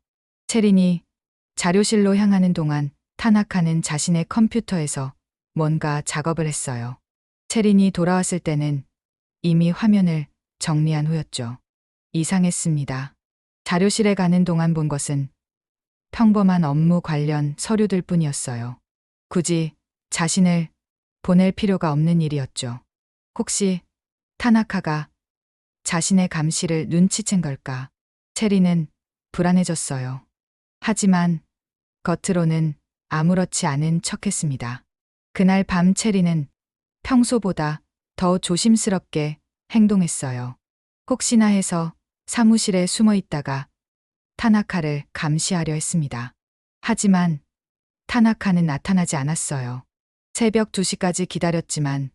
S1: 체린이 자료실로 향하는 동안 타나카는 자신의 컴퓨터에서 뭔가 작업을 했어요. 체린이 돌아왔을 때는 이미 화면을 정리한 후였죠. 이상했습니다. 자료실에 가는 동안 본 것은 평범한 업무 관련 서류들 뿐이었어요. 굳이 자신을 보낼 필요가 없는 일이었죠. 혹시 타나카가 자신의 감시를 눈치챈 걸까? 체리는 불안해졌어요. 하지만 겉으로는 아무렇지 않은 척했습니다. 그날 밤 체리는 평소보다 더 조심스럽게 행동했어요. 혹시나 해서 사무실에 숨어 있다가 타나카를 감시하려 했습니다. 하지만 타나카는 나타나지 않았어요. 새벽 2시까지 기다렸지만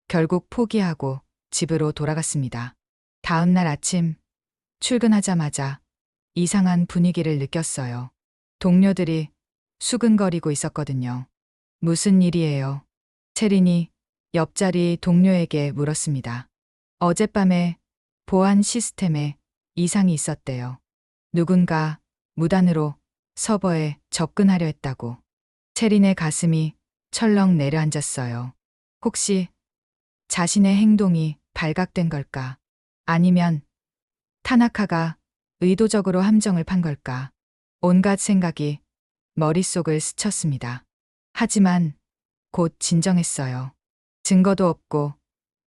S1: 결국 포기하고 집으로 돌아갔습니다. 다음 날 아침 출근하자마자 이상한 분위기를 느꼈어요. 동료들이 수근거리고 있었거든요. 무슨 일이에요? 체린이 옆자리 동료에게 물었습니다. 어젯밤에 보안 시스템에 이상이 있었대요. 누군가 무단으로 서버에 접근하려 했다고. 체린의 가슴이 철렁 내려앉았어요. 혹시 자신의 행동이 발각된 걸까? 아니면 타나카가 의도적으로 함정을 판 걸까? 온갖 생각이 머릿속을 스쳤습니다. 하지만 곧 진정했어요. 증거도 없고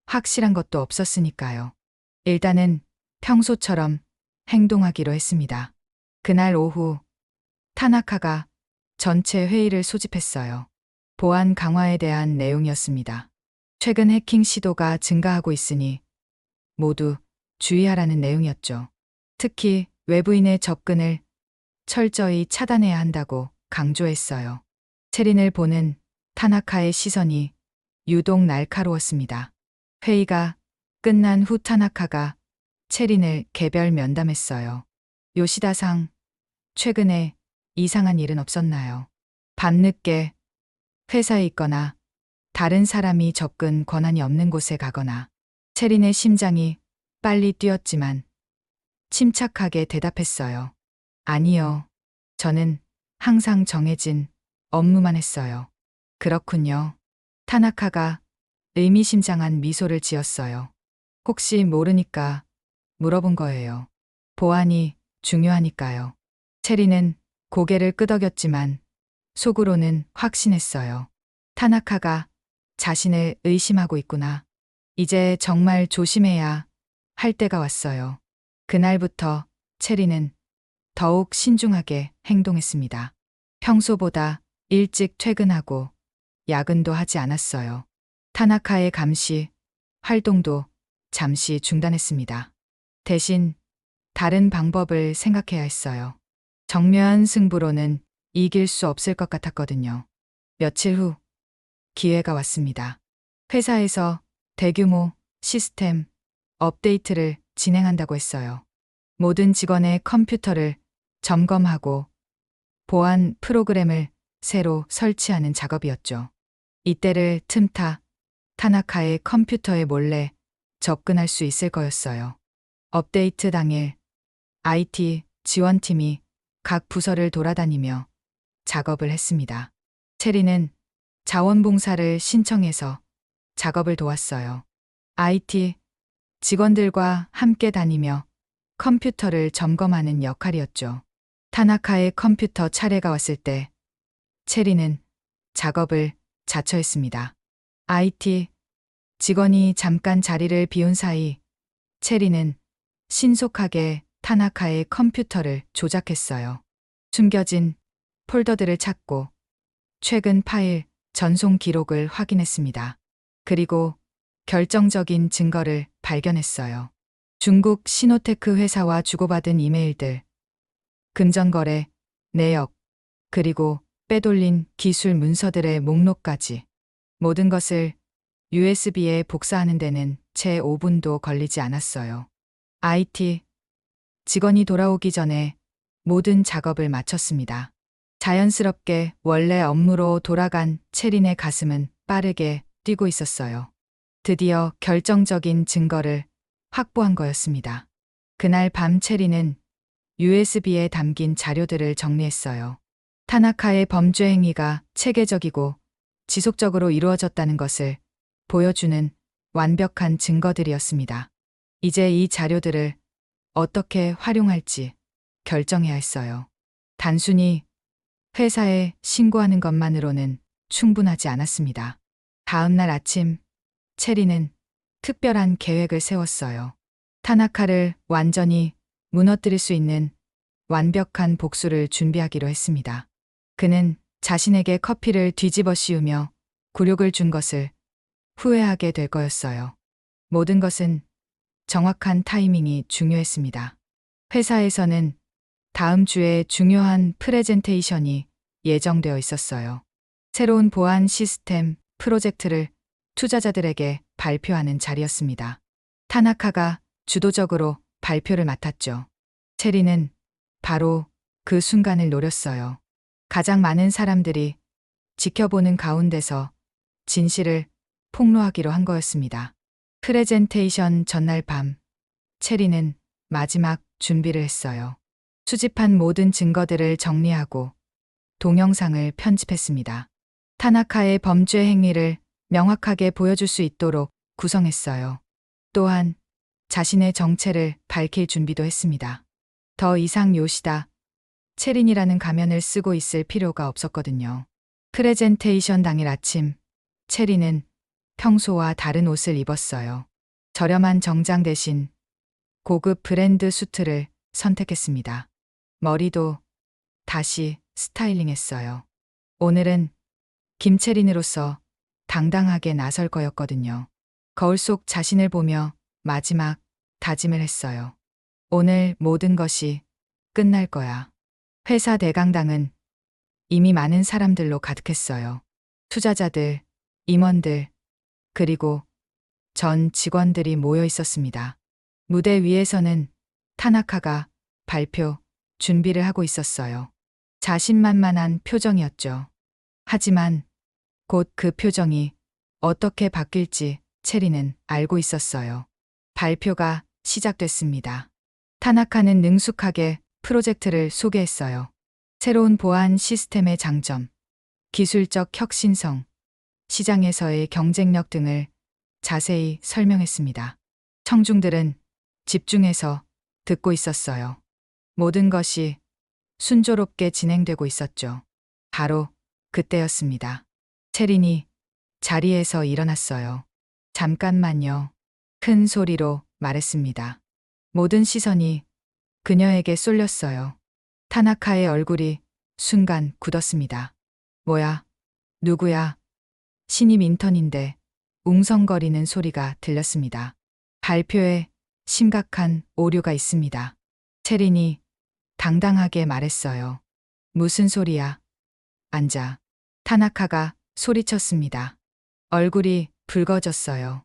S1: 확실한 것도 없었으니까요. 일단은 평소처럼 행동하기로 했습니다. 그날 오후 타나카가 전체 회의를 소집했어요. 보안 강화에 대한 내용이었습니다. 최근 해킹 시도가 증가하고 있으니 모두 주의하라는 내용이었죠. 특히 외부인의 접근을 철저히 차단해야 한다고 강조했어요. 체린을 보는 타나카의 시선이 유독 날카로웠습니다. 회의가 끝난 후 타나카가 체린을 개별 면담했어요. 요시다상, 최근에 이상한 일은 없었나요? 밤늦게 회사에 있거나 다른 사람이 접근 권한이 없는 곳에 가거나. 체린의 심장이 빨리 뛰었지만 침착하게 대답했어요. 아니요. 저는 항상 정해진 업무만 했어요. 그렇군요. 타나카가 의미심장한 미소를 지었어요. 혹시 모르니까 물어본 거예요. 보안이 중요하니까요. 체리는 고개를 끄덕였지만 속으로는 확신했어요. 타나카가 자신을 의심하고 있구나. 이제 정말 조심해야 할 때가 왔어요. 그날부터 체리는 더욱 신중하게 행동했습니다. 평소보다 일찍 퇴근하고 야근도 하지 않았어요. 타나카의 감시 활동도 잠시 중단했습니다. 대신 다른 방법을 생각해야 했어요. 정면한 승부로는 이길 수 없을 것 같았거든요. 며칠 후 기회가 왔습니다. 회사에서 대규모 시스템 업데이트를 진행한다고 했어요. 모든 직원의 컴퓨터를 점검하고 보안 프로그램을 새로 설치하는 작업이었죠. 이때를 틈타 타나카의 컴퓨터에 몰래 접근할 수 있을 거였어요. 업데이트 당일 IT 지원팀이 각 부서를 돌아다니며 작업을 했습니다. 체리는 자원봉사를 신청해서 작업을 도왔어요. IT 직원들과 함께 다니며 컴퓨터를 점검하는 역할이었죠. 타나카의 컴퓨터 차례가 왔을 때 체리는 작업을 자처했습니다. IT 직원이 잠깐 자리를 비운 사이 체리는 신속하게 타나카의 컴퓨터를 조작했어요. 숨겨진 폴더들을 찾고 최근 파일 전송 기록을 확인했습니다. 그리고 결정적인 증거를 발견했어요. 중국 시노테크 회사와 주고받은 이메일들, 금전거래 내역, 그리고 빼돌린 기술 문서들의 목록까지 모든 것을 USB에 복사하는 데는 채 5분도 걸리지 않았어요. IT 직원이 돌아오기 전에 모든 작업을 마쳤습니다. 자연스럽게 원래 업무로 돌아간 체린의 가슴은 빠르게 뛰고 있었어요. 드디어 결정적인 증거를 확보한 거였습니다. 그날 밤 체린은 USB에 담긴 자료들을 정리했어요. 타나카의 범죄 행위가 체계적이고 지속적으로 이루어졌다는 것을 보여주는 완벽한 증거들이었습니다. 이제 이 자료들을 어떻게 활용할지 결정해야 했어요. 단순히 회사에 신고하는 것만으로는 충분하지 않았습니다. 다음 날 아침, 체리는 특별한 계획을 세웠어요. 타나카를 완전히 무너뜨릴 수 있는 완벽한 복수를 준비하기로 했습니다. 그는 자신에게 커피를 뒤집어 씌우며 굴욕을 준 것을 후회하게 될 거였어요. 모든 것은 정확한 타이밍이 중요했습니다. 회사에서는 다음 주에 중요한 프레젠테이션이 예정되어 있었어요. 새로운 보안 시스템 프로젝트를 투자자들에게 발표하는 자리였습니다. 타나카가 주도적으로 발표를 맡았죠. 체리는 바로 그 순간을 노렸어요. 가장 많은 사람들이 지켜보는 가운데서 진실을 폭로하기로 한 거였습니다. 프레젠테이션 전날 밤, 체리는 마지막 준비를 했어요. 수집한 모든 증거들을 정리하고 동영상을 편집했습니다. 타나카의 범죄 행위를 명확하게 보여줄 수 있도록 구성했어요. 또한 자신의 정체를 밝힐 준비도 했습니다. 더 이상 요시다, 체린이라는 가면을 쓰고 있을 필요가 없었거든요. 프레젠테이션 당일 아침, 체린은 평소와 다른 옷을 입었어요. 저렴한 정장 대신 고급 브랜드 수트를 선택했습니다. 머리도 다시 스타일링했어요. 오늘은 김체린으로서 당당하게 나설 거였거든요. 거울 속 자신을 보며 마지막 다짐을 했어요. 오늘 모든 것이 끝날 거야. 회사 대강당은 이미 많은 사람들로 가득했어요. 투자자들, 임원들, 그리고 전 직원들이 모여 있었습니다. 무대 위에서는 타나카가 발표 준비를 하고 있었어요. 자신만만한 표정이었죠. 하지만 곧 그 표정이 어떻게 바뀔지 체리는 알고 있었어요. 발표가 시작됐습니다. 타나카는 능숙하게 프로젝트를 소개했어요. 새로운 보안 시스템의 장점, 기술적 혁신성, 시장에서의 경쟁력 등을 자세히 설명했습니다. 청중들은 집중해서 듣고 있었어요. 모든 것이 순조롭게 진행되고 있었죠. 바로 그때였습니다. 체린이 자리에서 일어났어요. 잠깐만요. 큰 소리로 말했습니다. 모든 시선이 그녀에게 쏠렸어요. 타나카의 얼굴이 순간 굳었습니다. 뭐야? 누구야? 신입 인턴인데 웅성거리는 소리가 들렸습니다. 발표에 심각한 오류가 있습니다. 체린이 당당하게 말했어요. 무슨 소리야? 앉아. 타나카가 소리쳤습니다. 얼굴이 붉어졌어요.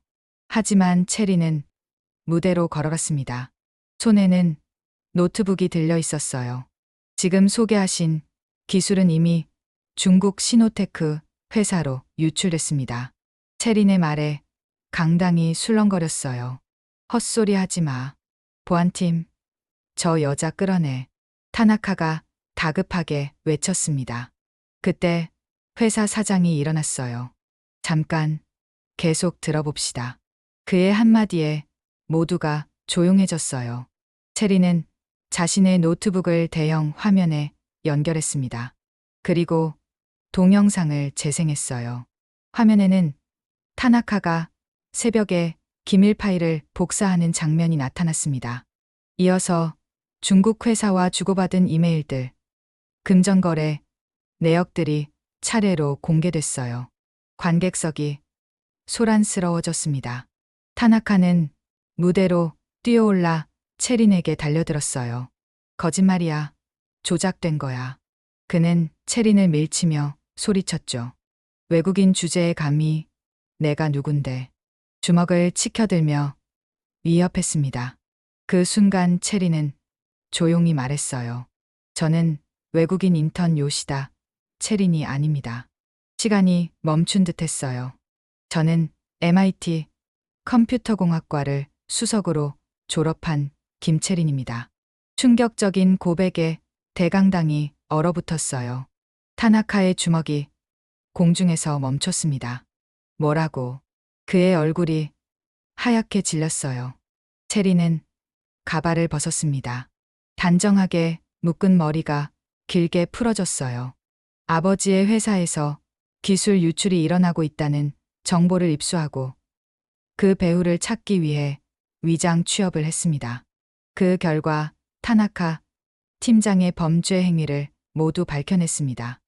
S1: 하지만 체리는 무대로 걸어갔습니다. 손에는 노트북이 들려 있었어요. 지금 소개하신 기술은 이미 중국 시노테크 회사로 유출됐습니다. 체린의 말에 강당이 술렁거렸어요. 헛소리 하지 마. 보안팀, 저 여자 끌어내. 타나카가 다급하게 외쳤습니다. 그때 회사 사장이 일어났어요. 잠깐, 계속 들어봅시다. 그의 한마디에 모두가 조용해졌어요. 체리는 자신의 노트북을 대형 화면에 연결했습니다. 그리고 동영상을 재생했어요. 화면에는 타나카가 새벽에 기밀 파일을 복사하는 장면이 나타났습니다. 이어서 중국 회사와 주고받은 이메일들, 금전거래 내역들이 차례로 공개됐어요. 관객석이 소란스러워졌습니다. 타나카는 무대로 뛰어올라 체린에게 달려들었어요. 거짓말이야. 조작된 거야. 그는 체린을 밀치며 소리쳤죠. 외국인 주제에 감히 내가 누군데. 주먹을 치켜들며 위협했습니다. 그 순간 체린은 조용히 말했어요. 저는 외국인 인턴 요시다. 체린이 아닙니다. 시간이 멈춘 듯 했어요. 저는 MIT 컴퓨터공학과를 수석으로 졸업한 김체린입니다. 충격적인 고백에 대강당이 얼어붙었어요. 타나카의 주먹이 공중에서 멈췄습니다. 뭐라고? 그의 얼굴이 하얗게 질렸어요. 체린은 가발을 벗었습니다. 단정하게 묶은 머리가 길게 풀어졌어요. 아버지의 회사에서 기술 유출이 일어나고 있다는 정보를 입수하고 그 배후를 찾기 위해 위장 취업을 했습니다. 그 결과 타나카 팀장의 범죄 행위를 모두 밝혀냈습니다.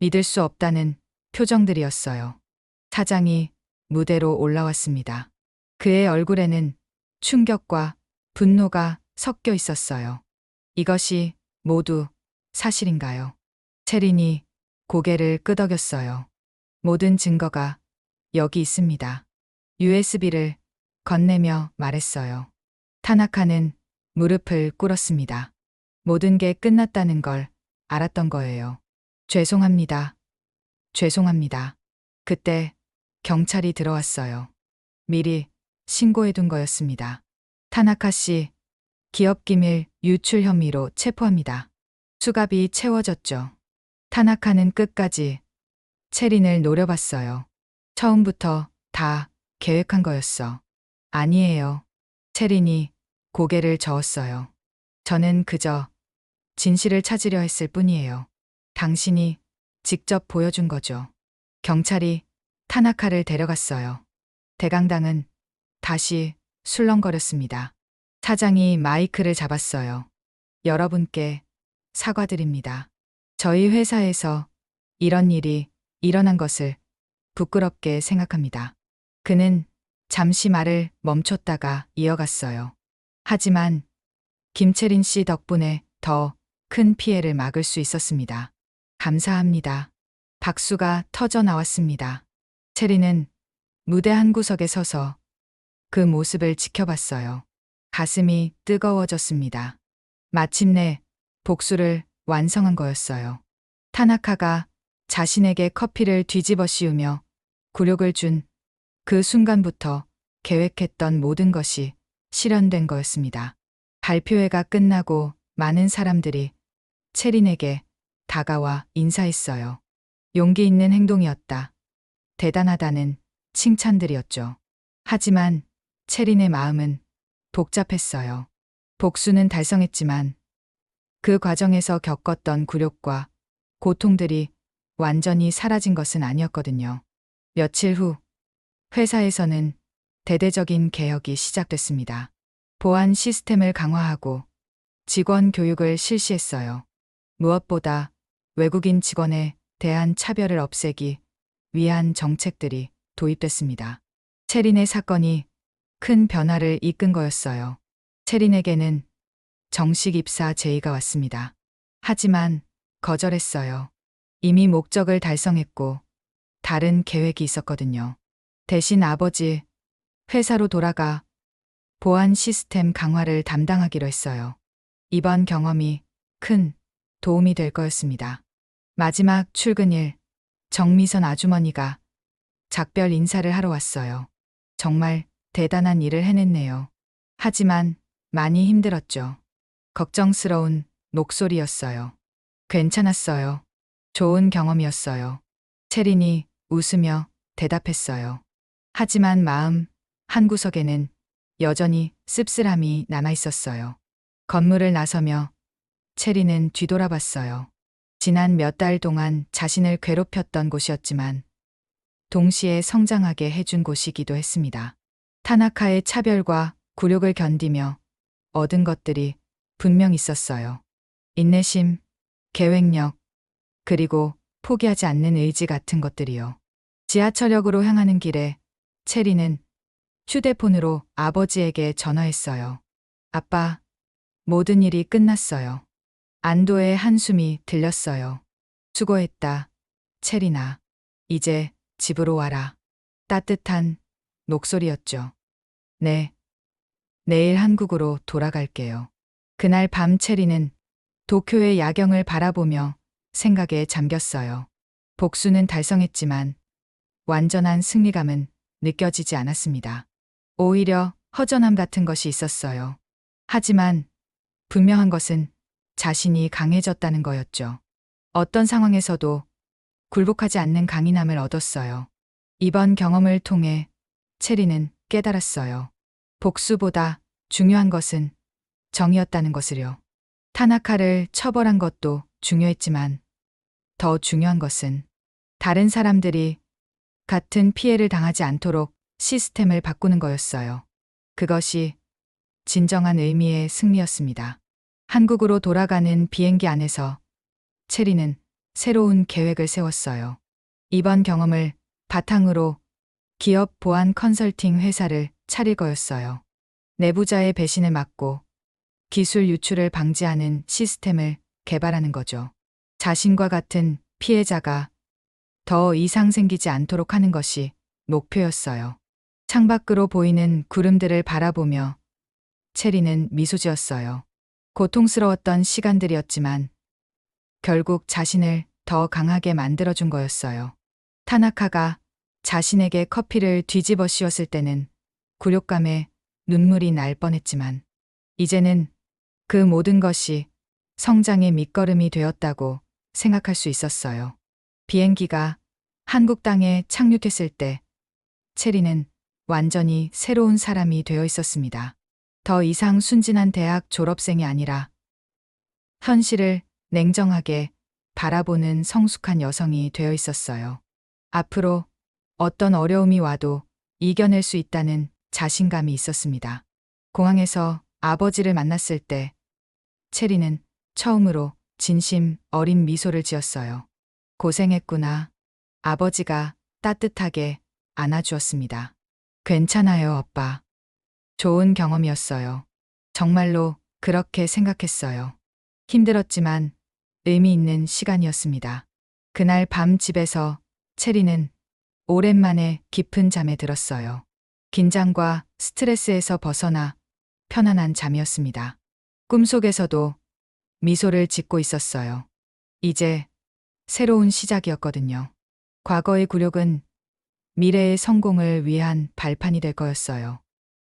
S1: 믿을 수 없다는 표정들이었어요. 사장이 무대로 올라왔습니다. 그의 얼굴에는 충격과 분노가 섞여 있었어요. 이것이 모두 사실인가요? 체린이 고개를 끄덕였어요. 모든 증거가 여기 있습니다. USB를 건네며 말했어요. 타나카는 무릎을 꿇었습니다. 모든 게 끝났다는 걸 알았던 거예요. 죄송합니다. 죄송합니다. 그때 경찰이 들어왔어요. 미리 신고해둔 거였습니다. 타나카 씨, 기업기밀 유출 혐의로 체포합니다. 수갑이 채워졌죠. 타나카는 끝까지 체린을 노려봤어요. 처음부터 다 계획한 거였어. 아니에요. 체린이 고개를 저었어요. 저는 그저 진실을 찾으려 했을 뿐이에요. 당신이 직접 보여준 거죠. 경찰이 타나카를 데려갔어요. 대강당은 다시 술렁거렸습니다. 사장이 마이크를 잡았어요. 여러분께 사과드립니다. 저희 회사에서 이런 일이 일어난 것을 부끄럽게 생각합니다. 그는 잠시 말을 멈췄다가 이어갔어요. 하지만 김채린 씨 덕분에 더 큰 피해를 막을 수 있었습니다. 감사합니다. 박수가 터져 나왔습니다. 체린은 무대 한 구석에 서서 그 모습을 지켜봤어요. 가슴이 뜨거워졌습니다. 마침내 복수를 완성한 거였어요. 타나카가 자신에게 커피를 뒤집어 씌우며 굴욕을 준 그 순간부터 계획했던 모든 것이 실현된 거였습니다. 발표회가 끝나고 많은 사람들이 체린에게 다가와 인사했어요. 용기 있는 행동이었다. 대단하다는 칭찬들이었죠. 하지만 체린의 마음은 복잡했어요. 복수는 달성했지만 그 과정에서 겪었던 굴욕과 고통들이 완전히 사라진 것은 아니었거든요. 며칠 후 회사에서는 대대적인 개혁이 시작됐습니다. 보안 시스템을 강화하고 직원 교육을 실시했어요. 무엇보다 외국인 직원에 대한 차별을 없애기 위한 정책들이 도입됐습니다. 체린의 사건이 큰 변화를 이끈 거였어요. 체린에게는 정식 입사 제의가 왔습니다. 하지만 거절했어요. 이미 목적을 달성했고 다른 계획이 있었거든요. 대신 아버지 회사로 돌아가 보안 시스템 강화를 담당하기로 했어요. 이번 경험이 큰 도움이 될 거였습니다. 마지막 출근일, 정미선 아주머니가 작별 인사를 하러 왔어요. 정말 대단한 일을 해냈네요. 하지만 많이 힘들었죠. 걱정스러운 목소리였어요. 괜찮았어요. 좋은 경험이었어요. 체린이 웃으며 대답했어요. 하지만 마음 한구석에는 여전히 씁쓸함이 남아있었어요. 건물을 나서며 체린은 뒤돌아봤어요. 지난 몇 달 동안 자신을 괴롭혔던 곳이었지만 동시에 성장하게 해준 곳이기도 했습니다. 타나카의 차별과 굴욕을 견디며 얻은 것들이 분명 있었어요. 인내심, 계획력, 그리고 포기하지 않는 의지 같은 것들이요. 지하철역으로 향하는 길에 체리는 휴대폰으로 아버지에게 전화했어요. 아빠, 모든 일이 끝났어요. 안도의 한숨이 들렸어요. 수고했다, 체리나. 이제 집으로 와라. 따뜻한 목소리였죠. 네. 내일 한국으로 돌아갈게요. 그날 밤 체리는 도쿄의 야경을 바라보며 생각에 잠겼어요. 복수는 달성했지만 완전한 승리감은 느껴지지 않았습니다. 오히려 허전함 같은 것이 있었어요. 하지만 분명한 것은 자신이 강해졌다는 거였죠. 어떤 상황에서도 굴복하지 않는 강인함을 얻었어요. 이번 경험을 통해 체리는 깨달았어요. 복수보다 중요한 것은 정이었다는 것을요. 타나카를 처벌한 것도 중요했지만 더 중요한 것은 다른 사람들이 같은 피해를 당하지 않도록 시스템을 바꾸는 거였어요. 그것이 진정한 의미의 승리였습니다. 한국으로 돌아가는 비행기 안에서 체리는 새로운 계획을 세웠어요. 이번 경험을 바탕으로 기업 보안 컨설팅 회사를 차릴 거였어요. 내부자의 배신을 막고 기술 유출을 방지하는 시스템을 개발하는 거죠. 자신과 같은 피해자가 더 이상 생기지 않도록 하는 것이 목표였어요. 창밖으로 보이는 구름들을 바라보며 체리는 미소 지었어요. 고통스러웠던 시간들이었지만 결국 자신을 더 강하게 만들어준 거였어요. 타나카가 자신에게 커피를 뒤집어 씌웠을 때는 굴욕감에 눈물이 날 뻔했지만 이제는 그 모든 것이 성장의 밑거름이 되었다고 생각할 수 있었어요. 비행기가 한국 땅에 착륙했을 때 체리는 완전히 새로운 사람이 되어 있었습니다. 더 이상 순진한 대학 졸업생이 아니라 현실을 냉정하게 바라보는 성숙한 여성이 되어 있었어요. 앞으로 어떤 어려움이 와도 이겨낼 수 있다는 자신감이 있었습니다. 공항에서 아버지를 만났을 때 체리는 처음으로 진심 어린 미소를 지었어요. 고생했구나. 아버지가 따뜻하게 안아주었습니다. 괜찮아요, 아빠. 좋은 경험이었어요. 정말로 그렇게 생각했어요. 힘들었지만 의미 있는 시간이었습니다. 그날 밤 집에서 체리는 오랜만에 깊은 잠에 들었어요. 긴장과 스트레스에서 벗어나 편안한 잠이었습니다. 꿈속에서도 미소를 짓고 있었어요. 이제 새로운 시작이었거든요. 과거의 굴욕은 미래의 성공을 위한 발판이 될 거였어요.